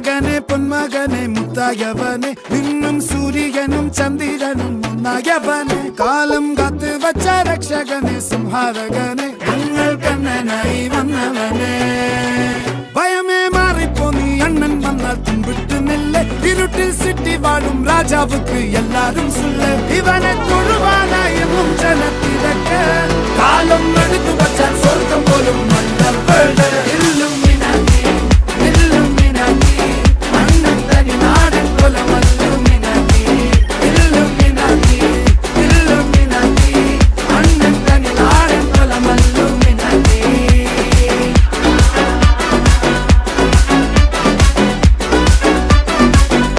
മകനെ പൊന്മകനെ മുത്തായവനെ നിന്നും സൂര്യനും ചന്ദ്രനും ഒന്നായവനെ കാലം കാത്ത് വച്ച രക്ഷകനെ സംഹാരകനെ ഞങ്ങൾ കണ്ണനായി വന്നവനെ ഭയമേ മാറിപ്പോ നീ അണ്ണൻ വന്നാൽ തുമ്പിട്ട് നില്ല് ഇരുട്ടിൽ സിറ്റി വാഴും രാജാവുക്ക് എല്ലാരും സുല്ല് ഇവനെ തൊഴുവാനായി എന്നും ജനത്തിരക്ക് കാലം എടുത്തു വച്ചാൽ സ്വർഗം പോലും മണ്ണ ഇല്ലും